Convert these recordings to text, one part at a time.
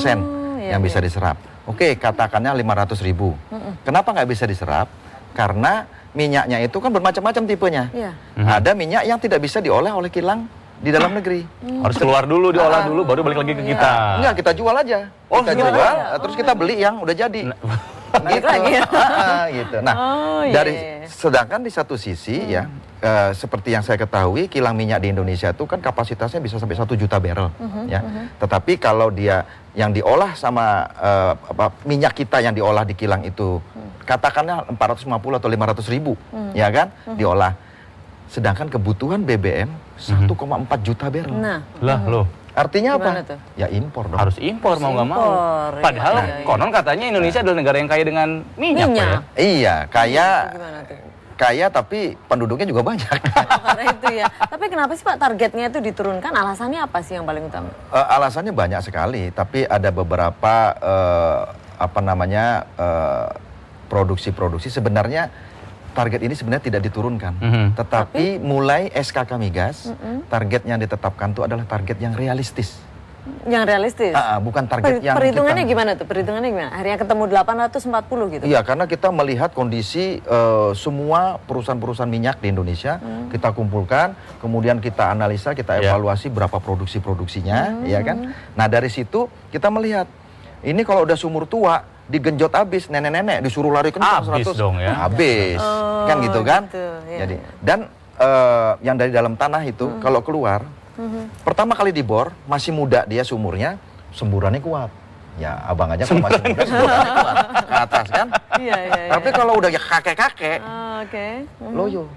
yang bisa diserap. Oke, katakannya 500.000. Kenapa nggak bisa diserap? Karena minyaknya itu kan bermacam-macam tipenya. Ada minyak yang tidak bisa diolah oleh kilang di dalam negeri. Harus keluar dulu, diolah dulu, baru balik lagi ke kita. Enggak, kita jual aja. Kita jual, terus kita beli yang udah jadi. Gitu. Gitu. Nah, sedangkan di satu sisi ya, seperti yang saya ketahui, kilang minyak di Indonesia itu kan kapasitasnya bisa sampai 1 juta barrel, ya. Tetapi kalau dia yang diolah sama minyak kita yang diolah di kilang itu, katakanlah 450 atau 500.000, ya kan, diolah. Sedangkan kebutuhan BBM 1,4 juta barrel. Loh. Artinya apa? Ya impor dong. Harus impor mau nggak mau. Padahal konon katanya Indonesia adalah negara yang kaya dengan minyak. Pak, ya? Iya, kaya tapi penduduknya juga banyak. Karena itu ya. Tapi kenapa sih Pak targetnya itu diturunkan? Alasannya apa sih yang paling utama? Alasannya banyak sekali, tapi ada beberapa produksi-produksi sebenarnya target ini sebenarnya tidak diturunkan, tetapi mulai SKK Migas, target yang ditetapkan itu adalah target yang realistis. Yang realistis? Bukan target yang perhitungannya gimana tuh? Perhitungannya gimana? Akhirnya ketemu 840 gitu? Iya, karena kita melihat kondisi semua perusahaan-perusahaan minyak di Indonesia, kita kumpulkan, kemudian kita analisa, kita evaluasi berapa produksinya, ya kan? Nah dari situ kita melihat, ini kalau udah sumur tua, digenjot habis, nenek-nenek disuruh lari kencang 100 dong ya. Habis, kan gitu kan. Gitu, ya. Jadi dan yang dari dalam tanah itu kalau keluar, pertama kali dibor masih muda dia sumurnya, semburannya kuat. Ya abang aja kalau masih muda semburannya kuat ke atas kan. Iya. Tapi kalau udah kakek-kakek, loyo.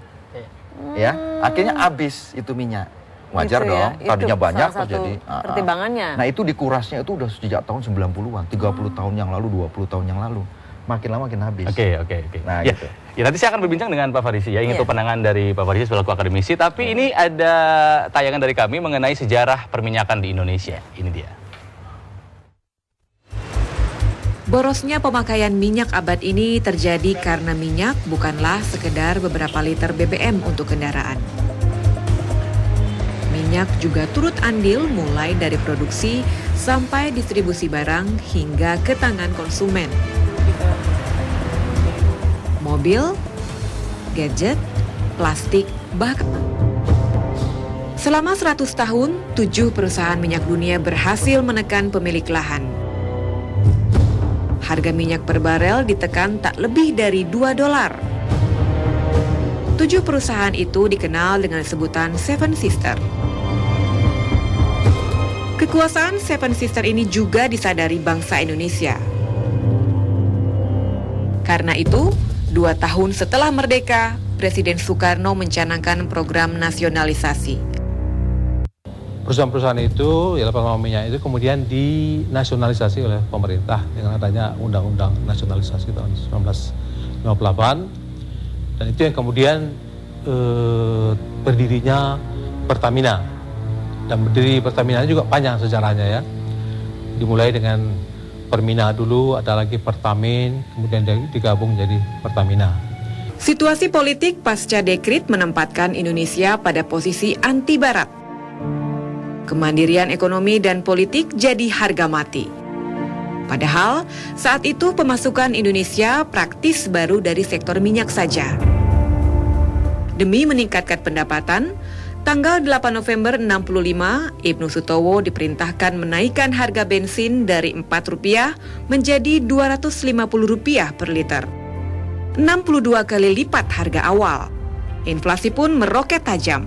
Ya, akhirnya habis itu minyak. Wajar gitu dong, ya? tadinya Itu banyak salah terjadi. pertimbangannya. Nah itu dikurasnya itu udah sejak tahun 90-an, 30 tahun yang lalu, 20 tahun yang lalu. Makin lama makin habis. Oke. Nah ya, gitu. Ya nanti saya akan berbincang dengan Pak Farisi ya, ingin tahu pandangan dari Pak Farisi selaku akademisi. Tapi ini ada tayangan dari kami mengenai sejarah perminyakan di Indonesia. Ini dia. Borosnya pemakaian minyak abad ini terjadi karena minyak bukanlah sekedar beberapa liter BBM untuk kendaraan. Minyak juga turut andil mulai dari produksi sampai distribusi barang hingga ke tangan konsumen. Mobil, gadget, plastik, bahkan. Selama 100 tahun, 7 perusahaan minyak dunia berhasil menekan pemilik lahan. Harga minyak per barel ditekan tak lebih dari $2. 7 perusahaan itu dikenal dengan sebutan Seven Sister. Kekuasaan Seven Sister ini juga disadari bangsa Indonesia. Karena itu, 2 tahun setelah merdeka, Presiden Soekarno mencanangkan program nasionalisasi. Perusahaan-perusahahan itu, ya pengembang minyak itu kemudian dinasionalisasi oleh pemerintah dengan adanya Undang-Undang Nasionalisasi tahun 1958, dan itu yang kemudian berdirinya Pertamina. Dan berdiri Pertamina juga panjang sejarahnya ya. Dimulai dengan Permina dulu, ada lagi Pertamin, kemudian digabung jadi Pertamina. Situasi politik pasca dekrit menempatkan Indonesia pada posisi anti Barat. Kemandirian ekonomi dan politik jadi harga mati. Padahal saat itu pemasukan Indonesia praktis baru dari sektor minyak saja. Demi meningkatkan pendapatan, tanggal 8 November 65, Ibnu Sutowo diperintahkan menaikkan harga bensin dari Rp4 menjadi Rp250 per liter. 62 kali lipat harga awal. Inflasi pun meroket tajam.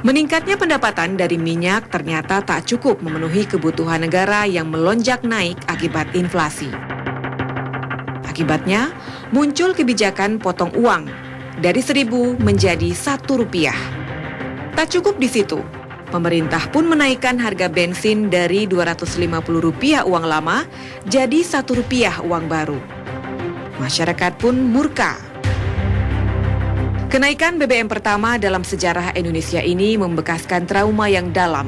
Meningkatnya pendapatan dari minyak ternyata tak cukup memenuhi kebutuhan negara yang melonjak naik akibat inflasi. Akibatnya, muncul kebijakan potong uang dari Rp1.000 menjadi Rp1. Tak cukup di situ, pemerintah pun menaikkan harga bensin dari Rp250 uang lama jadi Rp1 uang baru. Masyarakat pun murka. Kenaikan BBM pertama dalam sejarah Indonesia ini membekaskan trauma yang dalam.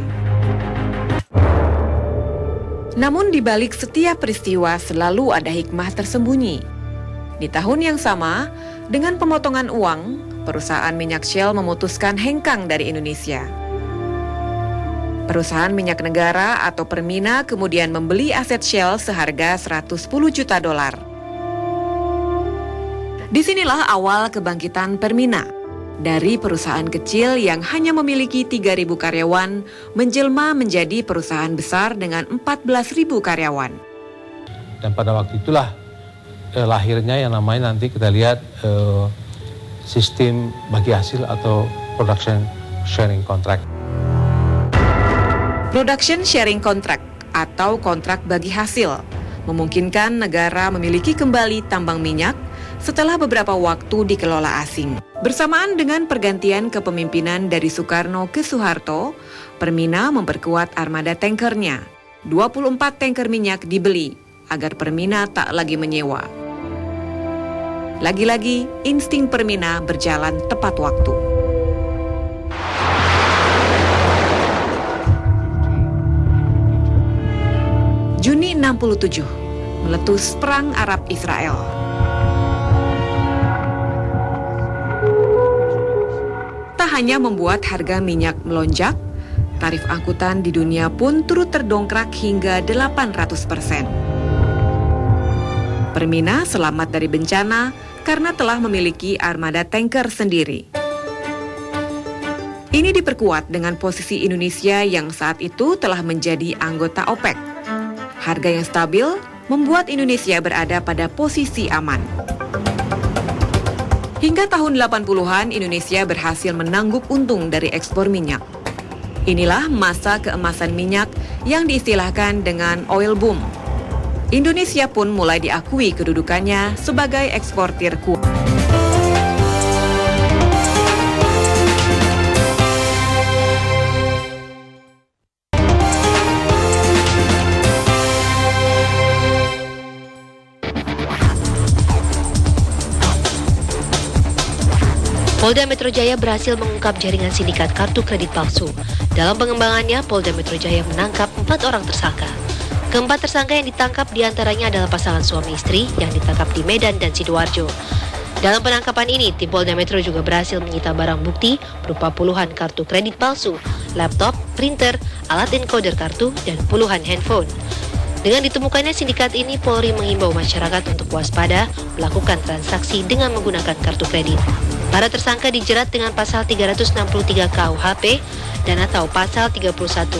Namun di balik setiap peristiwa selalu ada hikmah tersembunyi. Di tahun yang sama, dengan pemotongan uang, perusahaan minyak Shell memutuskan hengkang dari Indonesia. Perusahaan minyak negara atau Permina kemudian membeli aset Shell seharga 110 juta dolar. Disinilah awal kebangkitan Permina. Dari perusahaan kecil yang hanya memiliki 3.000 karyawan, menjelma menjadi perusahaan besar dengan 14.000 karyawan. Dan pada waktu itulah lahirnya yang namanya nanti kita lihat sistem bagi hasil atau production sharing contract. Production sharing contract atau kontrak bagi hasil memungkinkan negara memiliki kembali tambang minyak setelah beberapa waktu dikelola asing. Bersamaan dengan pergantian kepemimpinan dari Soekarno ke Soeharto, Permina memperkuat armada tankernya. 24 tanker minyak dibeli agar Permina tak lagi menyewa. Lagi-lagi, insting Permina berjalan tepat waktu. Juni 67, meletus Perang Arab-Israel. Tak hanya membuat harga minyak melonjak, tarif angkutan di dunia pun turut terdongkrak hingga 800%. Permina selamat dari bencana karena telah memiliki armada tanker sendiri. Ini diperkuat dengan posisi Indonesia yang saat itu telah menjadi anggota OPEC. Harga yang stabil membuat Indonesia berada pada posisi aman. Hingga tahun 80-an, Indonesia berhasil menangguk untung dari ekspor minyak. Inilah masa keemasan minyak yang diistilahkan dengan oil boom. Indonesia pun mulai diakui kedudukannya sebagai eksportir kuat. Polda Metro Jaya berhasil mengungkap jaringan sindikat kartu kredit palsu. Dalam pengembangannya, Polda Metro Jaya menangkap 4 orang tersangka. Keempat tersangka yang ditangkap diantaranya adalah pasangan suami istri yang ditangkap di Medan dan Sidoarjo. Dalam penangkapan ini, tim Polda Metro juga berhasil menyita barang bukti berupa puluhan kartu kredit palsu, laptop, printer, alat encoder kartu, dan puluhan handphone. Dengan ditemukannya sindikat ini, Polri menghimbau masyarakat untuk waspada melakukan transaksi dengan menggunakan kartu kredit. Para tersangka dijerat dengan pasal 363 KUHP dan atau pasal 31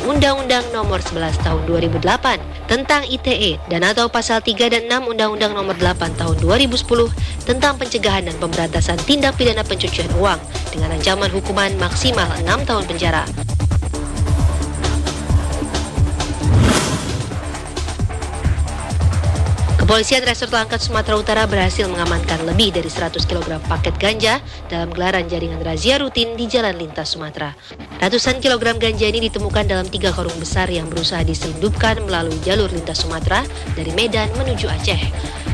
Undang-Undang Nomor 11 Tahun 2008 tentang ITE dan atau pasal 3 dan 6 Undang-Undang Nomor 8 Tahun 2010 tentang pencegahan dan pemberantasan tindak pidana pencucian uang dengan ancaman hukuman maksimal 6 tahun penjara. Kepolisian Resort Langkat Sumatera Utara berhasil mengamankan lebih dari 100 kg paket ganja dalam gelaran jaringan razia rutin di Jalan Lintas Sumatera. Ratusan kilogram ganja ini ditemukan dalam 3 karung besar yang berusaha diselundupkan melalui jalur lintas Sumatera dari Medan menuju Aceh.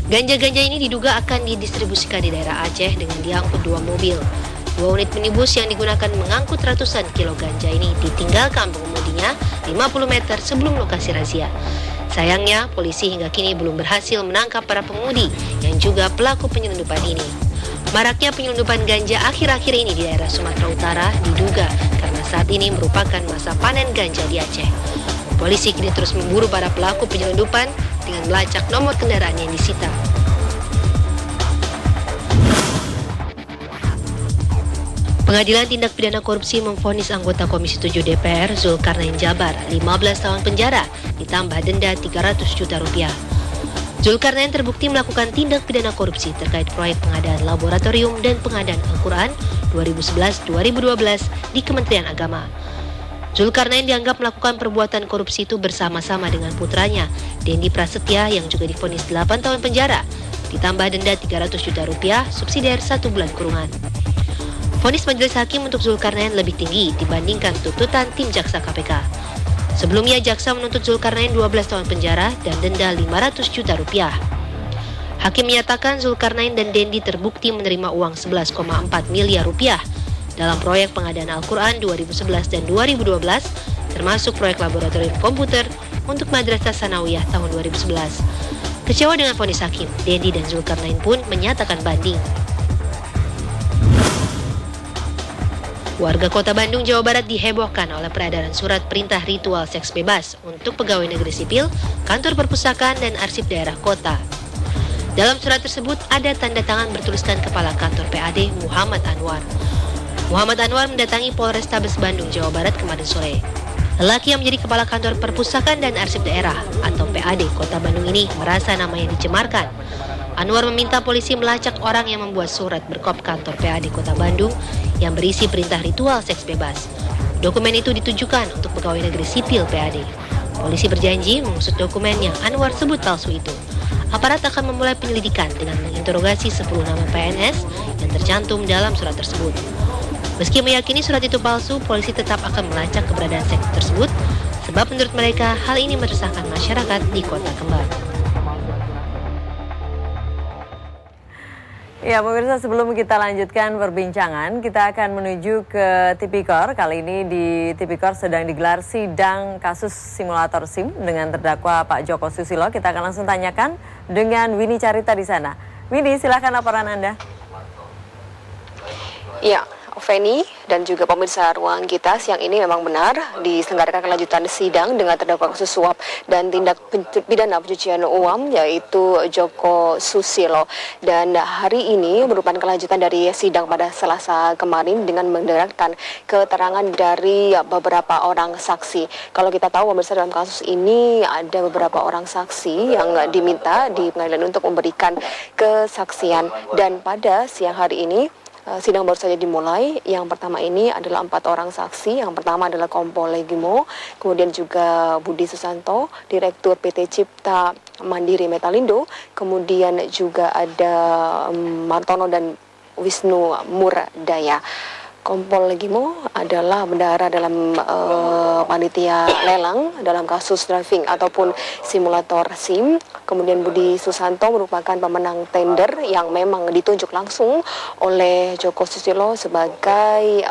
Ganja-ganja ini diduga akan didistribusikan di daerah Aceh dengan diangkut 2 mobil. 2 unit minibus yang digunakan mengangkut ratusan kilo ganja ini ditinggalkan pengemudinya 50 meter sebelum lokasi razia. Sayangnya, polisi hingga kini belum berhasil menangkap para pengemudi yang juga pelaku penyelundupan ini. Maraknya penyelundupan ganja akhir-akhir ini di daerah Sumatera Utara diduga karena saat ini merupakan masa panen ganja di Aceh. Polisi kini terus memburu para pelaku penyelundupan dengan melacak nomor kendaraan yang disita. Pengadilan Tindak Pidana Korupsi memvonis anggota Komisi 7 DPR Zulkarnain Jabar 15 tahun penjara ditambah denda 300 juta rupiah. Zulkarnain terbukti melakukan tindak pidana korupsi terkait proyek pengadaan laboratorium dan pengadaan Al-Quran 2011-2012 di Kementerian Agama. Zulkarnain dianggap melakukan perbuatan korupsi itu bersama-sama dengan putranya, Dendi Prasetya yang juga divonis 8 tahun penjara, ditambah denda 300 juta rupiah, subsidiar 1 bulan kurungan. Vonis majelis hakim untuk Zulkarnain lebih tinggi dibandingkan tuntutan tim jaksa KPK. Sebelumnya jaksa menuntut Zulkarnain 12 tahun penjara dan denda 500 juta rupiah. Hakim menyatakan Zulkarnain dan Dendi terbukti menerima uang 11,4 miliar rupiah dalam proyek pengadaan Al-Quran 2011 dan 2012, termasuk proyek laboratorium komputer untuk Madrasah Sanawiyah tahun 2011. Kecewa dengan vonis hakim, Dendi dan Zulkarnain pun menyatakan banding. Warga Kota Bandung, Jawa Barat dihebohkan oleh peredaran surat perintah ritual seks bebas untuk pegawai negeri sipil, kantor perpustakaan, dan arsip daerah kota. Dalam surat tersebut ada tanda tangan bertuliskan Kepala Kantor PAD Muhammad Anwar. Muhammad Anwar mendatangi Polrestabes Bandung, Jawa Barat kemarin sore. Lelaki yang menjadi Kepala Kantor Perpustakaan dan Arsip Daerah atau PAD Kota Bandung ini merasa namanya dicemarkan. Anwar meminta polisi melacak orang yang membuat surat berkop kantor PAD Kota Bandung yang berisi perintah ritual seks bebas. Dokumen itu ditujukan untuk pegawai negeri sipil PAD. Polisi berjanji mengusut dokumen yang Anwar sebut palsu itu. Aparat akan memulai penyelidikan dengan menginterogasi 10 nama PNS yang tercantum dalam surat tersebut. Meski meyakini surat itu palsu, polisi tetap akan melacak keberadaan seks tersebut, sebab menurut mereka hal ini meresahkan masyarakat di Kota Kembar. Ya, pemirsa, sebelum kita lanjutkan perbincangan, kita akan menuju ke Tipikor. Kali ini di Tipikor sedang digelar sidang kasus simulator SIM dengan terdakwa Pak Joko Susilo. Kita akan langsung tanyakan dengan Winnie Carita di sana. Winnie, silakan laporan Anda. Ya, Feni dan juga pemirsa ruang kita, siang ini memang benar diselenggarakan kelanjutan sidang dengan terdakwa kasus suap dan tindak pidana pencucian uang yaitu Joko Susilo. Dan hari ini merupakan kelanjutan dari sidang pada Selasa kemarin dengan mendengarkan keterangan dari beberapa orang saksi. Kalau kita tahu pemirsa, dalam kasus ini ada beberapa orang saksi yang diminta di pengadilan untuk memberikan kesaksian, dan pada siang hari ini sidang baru saja dimulai. Yang pertama ini adalah 4 orang saksi. Yang pertama adalah Kompol Legimo, kemudian juga Budi Susanto, Direktur PT Cipta Mandiri Metalindo, kemudian juga ada Martono dan Wisnu Murdaya. Kompol Legimo adalah bendahara dalam panitia lelang dalam kasus driving ataupun simulator SIM. Kemudian Budi Susanto merupakan pemenang tender yang memang ditunjuk langsung oleh Joko Susilo sebagai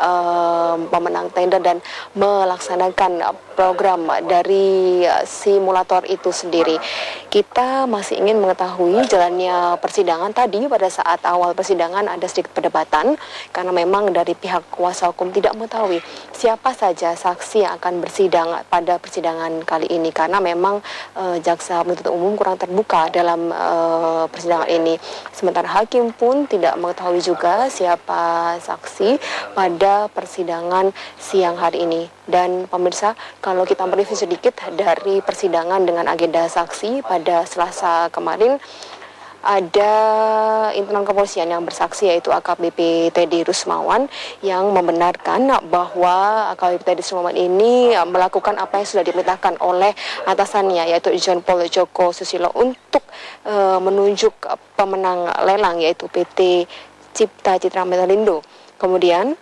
pemenang tender dan melaksanakan program dari simulator itu sendiri. Kita masih ingin mengetahui jalannya persidangan. Tadi pada saat awal persidangan ada sedikit perdebatan karena memang dari pihak kuasa hukum tidak mengetahui siapa saja saksi yang akan bersidang pada persidangan kali ini, karena memang jaksa penuntut umum kurang terbuka dalam persidangan ini. Sementara hakim pun tidak mengetahui juga siapa saksi pada persidangan siang hari ini. Dan pemirsa, kalau kita mereview sedikit dari persidangan dengan agenda saksi pada Selasa kemarin, ada internal kepolisian yang bersaksi yaitu AKBP Teddy Rusmawan yang membenarkan bahwa AKBP Teddy Rusmawan ini melakukan apa yang sudah diperintahkan oleh atasannya yaitu John Paul Joko Susilo untuk menunjuk pemenang lelang yaitu PT Cipta Citra Metalindo. Kemudian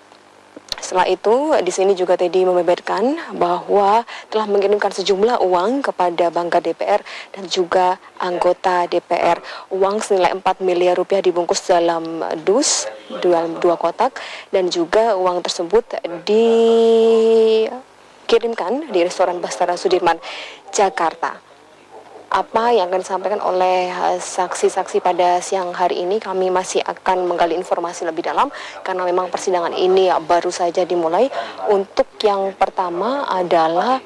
setelah itu, di sini juga Teddy membeberkan bahwa telah mengirimkan sejumlah uang kepada banggar DPR dan juga anggota DPR. Uang senilai 4 miliar rupiah dibungkus dalam dalam 2 kotak, dan juga uang tersebut dikirimkan di restoran Bastara Sudirman, Jakarta. Apa yang akan disampaikan oleh saksi-saksi pada siang hari ini, kami masih akan menggali informasi lebih dalam karena memang persidangan ini baru saja dimulai. Untuk yang pertama adalah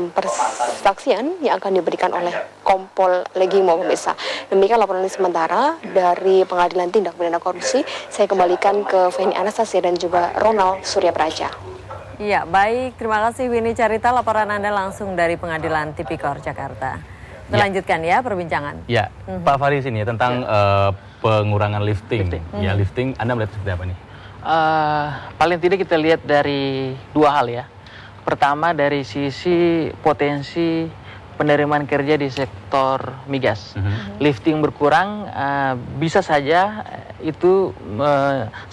persaksian yang akan diberikan oleh Kompol Legimo, pemirsa. Demikian laporan sementara dari Pengadilan Tindak Pidana Korupsi. Saya kembalikan ke Feni Anastasia dan juga Ronald Suryapraja. Ya, baik. Terima kasih Winnie Carita, laporan Anda langsung dari Pengadilan Tipikor Jakarta. Kita lanjutkan ya perbincangan. Ya, Pak Faris ini ya, tentang pengurangan lifting. Ya, lifting Anda melihat seperti apa nih? Paling tidak kita lihat dari 2 hal ya. Pertama dari sisi potensi penerimaan kerja di sektor migas. Lifting berkurang bisa saja itu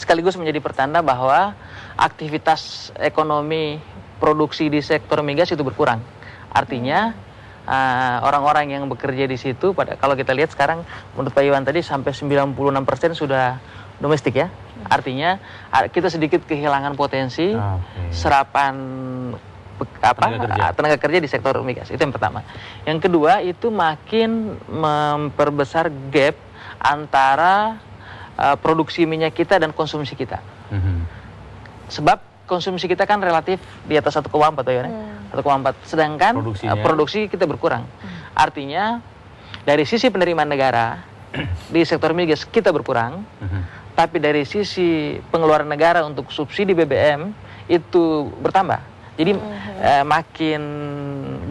sekaligus menjadi pertanda bahwa aktivitas ekonomi produksi di sektor migas itu berkurang. Artinya orang-orang yang bekerja di situ, kalau kita lihat sekarang menurut Pak Iwan tadi sampai 96% sudah domestik ya. Artinya kita sedikit kehilangan potensi serapan tenaga kerja di sektor migas. Itu yang pertama. Yang kedua itu makin memperbesar gap antara produksi minyak kita dan konsumsi kita. sebab konsumsi kita kan relatif di atas 1,4 ya, 1,4. Sedangkan produksi kita berkurang. Artinya dari sisi penerimaan negara di sektor migas kita berkurang, tapi dari sisi pengeluaran negara untuk subsidi BBM itu bertambah. Jadi makin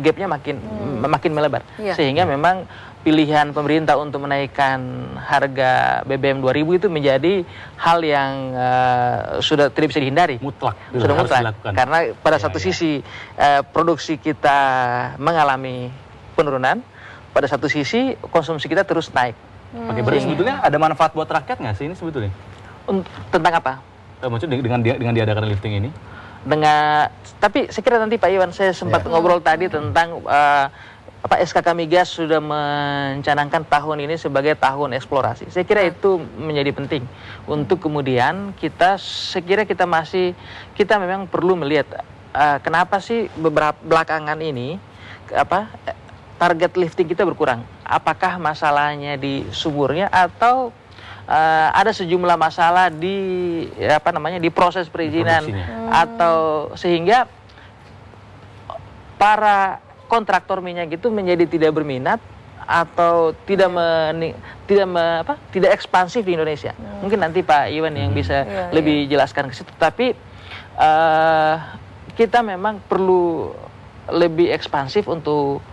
gapnya makin melebar, sehingga memang pilihan pemerintah untuk menaikkan harga BBM 2000 itu menjadi hal yang sudah tidak bisa dihindari. Sudah mutlak. Karena pada satu sisi produksi kita mengalami penurunan, pada satu sisi konsumsi kita terus naik. Oke, berarti sebetulnya ada manfaat buat rakyat nggak sih ini sebetulnya? Tentang apa? Maksudnya dengan diadakan lifting ini? Tapi saya kira nanti Pak Iwan, saya sempat ngobrol tadi tentang SKK Migas sudah mencanangkan tahun ini sebagai tahun eksplorasi. Saya kira itu menjadi penting untuk kemudian saya kira kita memang perlu melihat kenapa sih beberapa belakangan ini target lifting kita berkurang. Apakah masalahnya di sumurnya atau ada sejumlah masalah di di proses perizinan atau sehingga para kontraktor minyak itu menjadi tidak berminat atau tidak ekspansif di Indonesia. Mungkin nanti Pak Iwan yang bisa lebih jelaskan ke situ. Tapi kita memang perlu lebih ekspansif untuk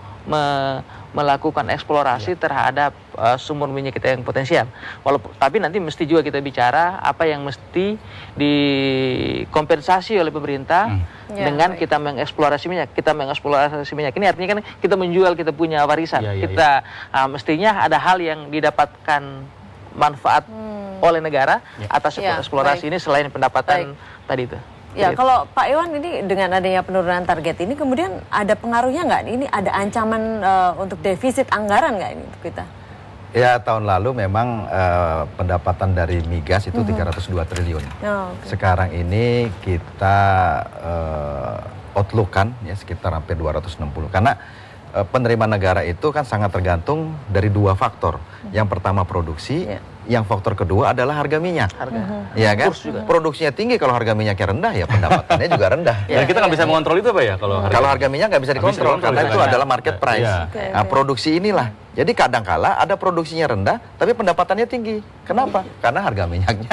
melakukan eksplorasi terhadap sumur minyak kita yang potensial. Tapi nanti mesti juga kita bicara apa yang mesti dikompensasi oleh pemerintah dengan kita mengeksplorasi minyak. Kita mengeksplorasi minyak ini artinya kan kita menjual kita punya warisan. Kita mestinya ada hal yang didapatkan manfaat oleh negara atas eksplorasi ini selain pendapatan tadi itu. Ya, kalau Pak Iwan ini dengan adanya penurunan target ini kemudian ada pengaruhnya nggak? Ini ada ancaman untuk defisit anggaran nggak ini untuk kita? Ya, tahun lalu memang pendapatan dari migas itu 302 triliun. Sekarang ini kita outlook-kan ya sekitar hampir 260. Karena penerimaan negara itu kan sangat tergantung dari dua faktor. Yang pertama produksi, yang faktor kedua adalah harga minyak. Ya kan? Produksinya tinggi, kalau harga minyaknya rendah ya pendapatannya juga rendah. Dan kita nggak bisa mengontrol itu Pak ya? Kalau harga minyak nggak bisa dikontrol karena itu adalah market price. Nah, produksi inilah. Jadi kadang-kala ada produksinya rendah tapi pendapatannya tinggi. Kenapa? Karena harga minyaknya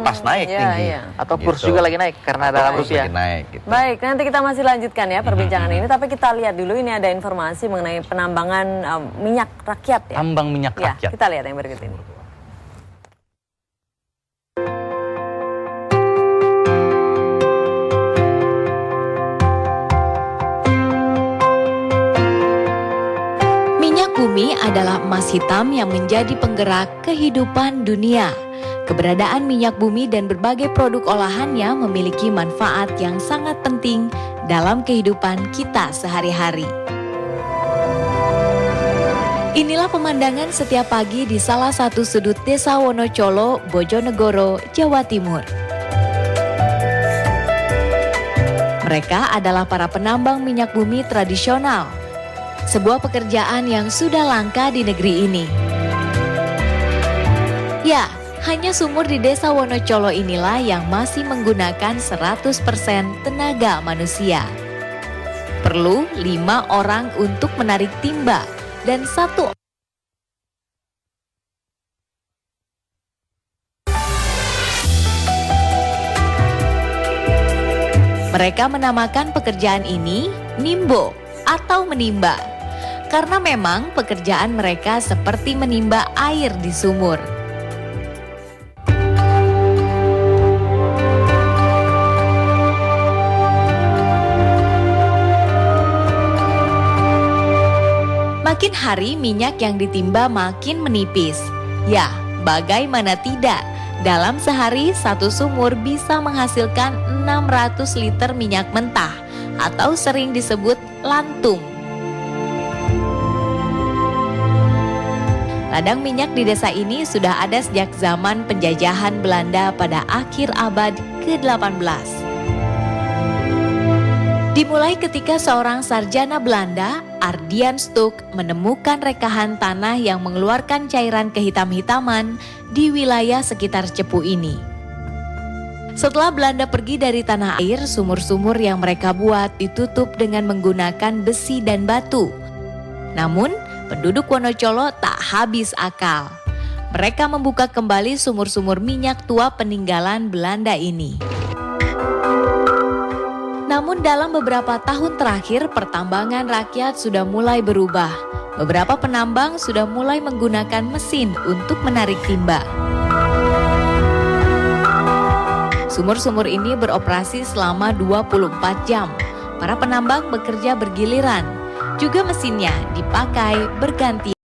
pas naik tinggi. Atau kurs juga lagi naik karena ada rupiah. Naik, gitu. Baik, nanti kita masih lanjutkan ya perbincangan ini. Tapi kita lihat dulu ini ada informasi mengenai penambangan minyak rakyat ya. Tambang minyak rakyat. Kita lihat yang berikut ini. Bumi adalah emas hitam yang menjadi penggerak kehidupan dunia. Keberadaan minyak bumi dan berbagai produk olahannya memiliki manfaat yang sangat penting dalam kehidupan kita sehari-hari. Inilah pemandangan setiap pagi di salah satu sudut Desa Wonocolo, Bojonegoro, Jawa Timur. Mereka adalah para penambang minyak bumi tradisional. Sebuah pekerjaan yang sudah langka di negeri ini. Ya, hanya sumur di Desa Wonocolo inilah yang masih menggunakan 100% tenaga manusia. Perlu 5 orang untuk menarik timba dan 1 Mereka menamakan pekerjaan ini nimbo atau menimba. Karena memang pekerjaan mereka seperti menimba air di sumur. Makin hari minyak yang ditimba makin menipis. Ya, bagaimana tidak? Dalam sehari satu sumur bisa menghasilkan 600 liter minyak mentah atau sering disebut lantung. Ladang minyak di desa ini sudah ada sejak zaman penjajahan Belanda pada akhir abad ke-18. Dimulai ketika seorang sarjana Belanda, Ardian Stuk, menemukan rekahan tanah yang mengeluarkan cairan kehitam-hitaman di wilayah sekitar cepu ini. Setelah Belanda pergi dari tanah air, sumur-sumur yang mereka buat ditutup dengan menggunakan besi dan batu. Namun, penduduk Wonocolo tak habis akal. Mereka membuka kembali sumur-sumur minyak tua peninggalan Belanda ini. Namun dalam beberapa tahun terakhir, pertambangan rakyat sudah mulai berubah. Beberapa penambang sudah mulai menggunakan mesin untuk menarik timba. Sumur-sumur ini beroperasi selama 24 jam. Para penambang bekerja bergiliran. Juga mesinnya dipakai berganti.